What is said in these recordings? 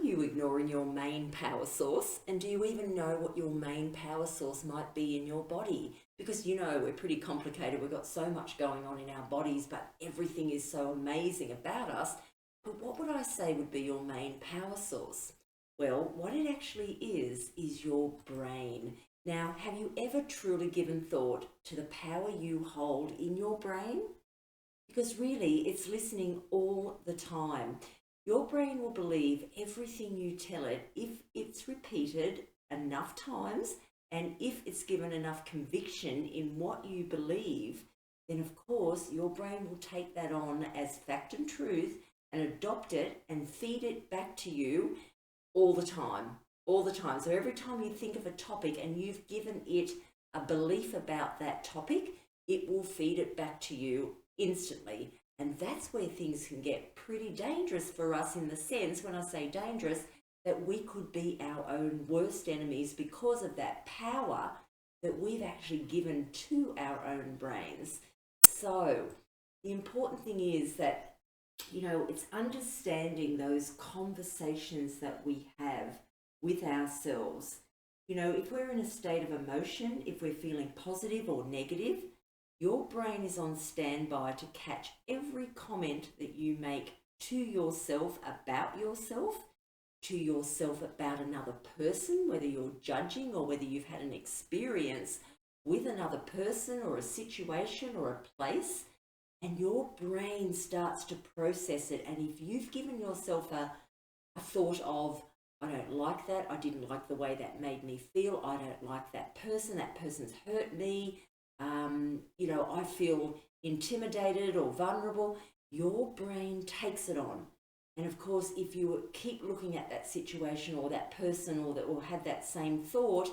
you ignoring your main power source? And do you even know what your main power source might be in your body? Because we're pretty complicated. We've got so much going on in our bodies, but everything is so amazing about us. But what would I say would be your main power source? Well, what it actually is your brain. Now, have you ever truly given thought to the power you hold in your brain? Because really, it's listening all the time. Your brain will believe everything you tell it if it's repeated enough times and if it's given enough conviction in what you believe. Then of course your brain will take that on as fact and truth and adopt it and feed it back to you all the time. All the time. So every time you think of a topic and you've given it a belief about that topic, it will feed it back to you instantly. And that's where things can get pretty dangerous for us, in the sense, when I say dangerous, that we could be our own worst enemies because of that power that we've actually given to our own brains. So the important thing is that, it's understanding those conversations that we have with ourselves. If we're in a state of emotion, if we're feeling positive or negative, your brain is on standby to catch every comment that you make to yourself about yourself, to yourself about another person, whether you're judging or whether you've had an experience with another person or a situation or a place, and your brain starts to process it. And if you've given yourself a thought of, I don't like that, I didn't like the way that made me feel, I don't like that person's hurt me, I feel intimidated or vulnerable, your brain takes it on. And of course, if you keep looking at that situation or that person or have that same thought,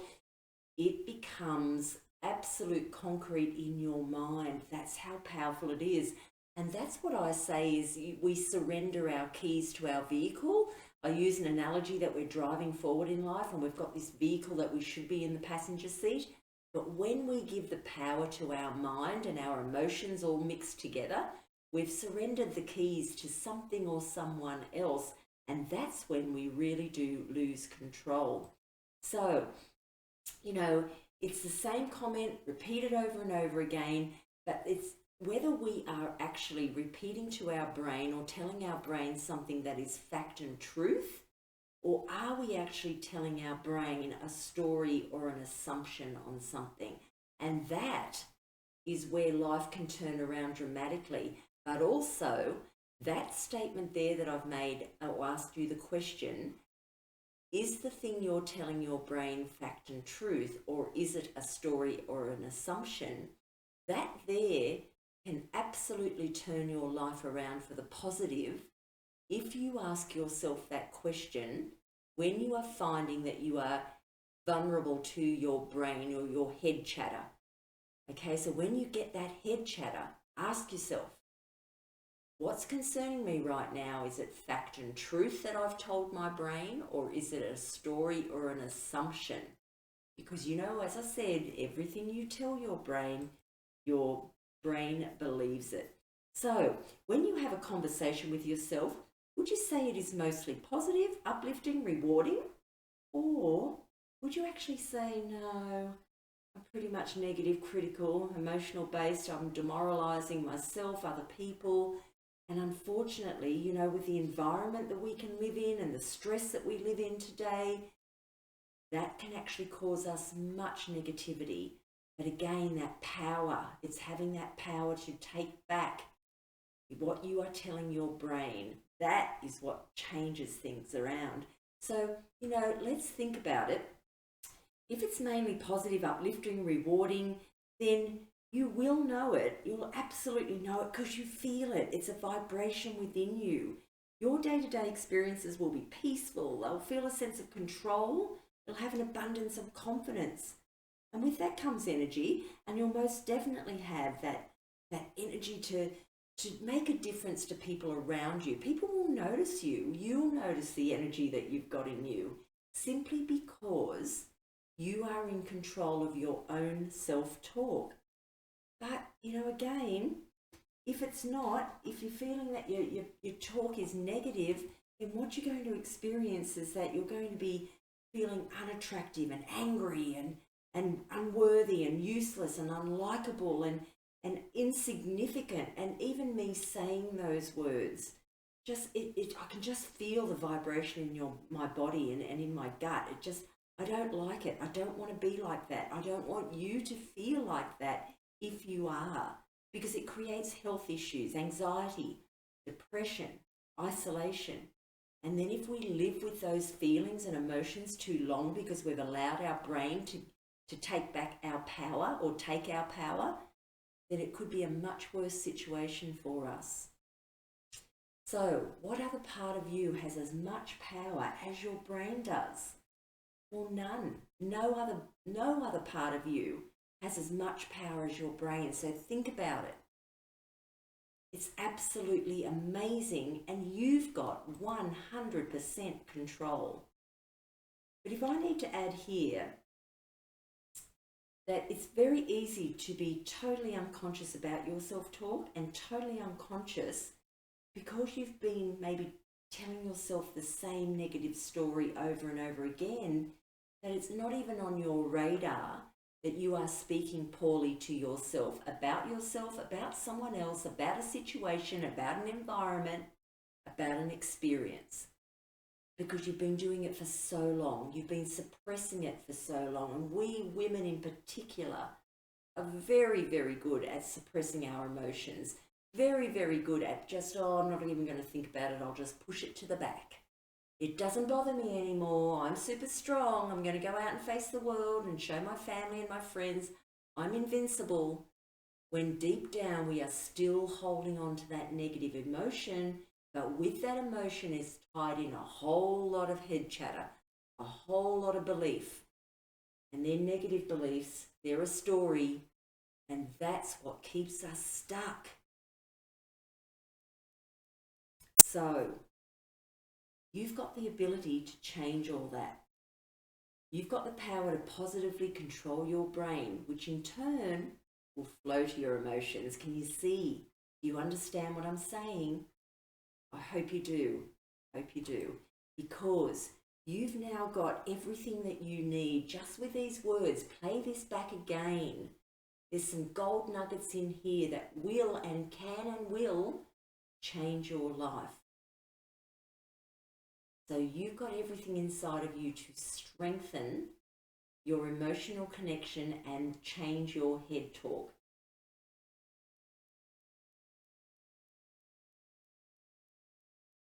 it becomes absolute concrete in your mind. That's how powerful it is. And that's what I say is we surrender our keys to our vehicle. I use an analogy that we're driving forward in life and we've got this vehicle that we should be in the passenger seat. But when we give the power to our mind and our emotions all mixed together, we've surrendered the keys to something or someone else. And that's when we really do lose control. So, it's the same comment repeated over and over again, but it's whether we are actually repeating to our brain or telling our brain something that is fact and truth, or are we actually telling our brain a story or an assumption on something? And that is where life can turn around dramatically. But also, that statement there that I've made, or asked you the question, is the thing you're telling your brain fact and truth, or is it a story or an assumption? That there can absolutely turn your life around for the positive if you ask yourself that question when you are finding that you are vulnerable to your brain or your head chatter. Okay, so when you get that head chatter, ask yourself, what's concerning me right now? Is it fact and truth that I've told my brain, or is it a story or an assumption? Because as I said, everything you tell your brain believes it. So when you have a conversation with yourself, would you say it is mostly positive, uplifting, rewarding? Or would you actually say, no, I'm pretty much negative, critical, emotional based, I'm demoralizing myself, other people? And unfortunately, with the environment that we can live in and the stress that we live in today, that can actually cause us much negativity. But again, that power, it's having that power to take back what you are telling your brain. That is what changes things around. So, let's think about it. If it's mainly positive, uplifting, rewarding, then you will know it. You'll absolutely know it because you feel it. It's a vibration within you. Your day-to-day experiences will be peaceful. They'll feel a sense of control. They'll have an abundance of confidence. And with that comes energy, and you'll most definitely have that energy to make a difference to people around you. People will notice you. You'll notice the energy that you've got in you, simply because you are in control of your own self-talk. But, again, if it's not, if you're feeling that your talk is negative, then what you're going to experience is that you're going to be feeling unattractive and angry and unworthy and useless and unlikable and insignificant. And even me saying those words, I can just feel the vibration in my body and in my gut. I don't like it. I don't want to be like that. I don't want you to feel like that if you are, because it creates health issues, anxiety, depression, isolation. And then if we live with those feelings and emotions too long because we've allowed our brain to take back our power or take our power, then it could be a much worse situation for us. So what other part of you has as much power as your brain does? Well, none. No other part of you has as much power as your brain. So think about it. It's absolutely amazing, and you've got 100% control. But if I need to add here that it's very easy to be totally unconscious about your self-talk and totally unconscious because you've been maybe telling yourself the same negative story over and over again, that it's not even on your radar that you are speaking poorly to yourself, about someone else, about a situation, about an environment, about an experience. Because you've been doing it for so long. You've been suppressing it for so long. And we women in particular are very, very good at suppressing our emotions. Very, very good at just, I'm not even going to think about it. I'll just push it to the back. It doesn't bother me anymore. I'm super strong. I'm going to go out and face the world and show my family and my friends I'm invincible. When deep down we are still holding on to that negative emotion, but with that emotion is tied in a whole lot of head chatter, a whole lot of belief. And they're negative beliefs, they're a story, and that's what keeps us stuck. So, you've got the ability to change all that. You've got the power to positively control your brain, which in turn will flow to your emotions. Can you see? Do you understand what I'm saying? I hope you do. Hope you do. Because you've now got everything that you need just with these words. Play this back again. There's some gold nuggets in here that will and can and will change your life. So you've got everything inside of you to strengthen your emotional connection and change your head talk.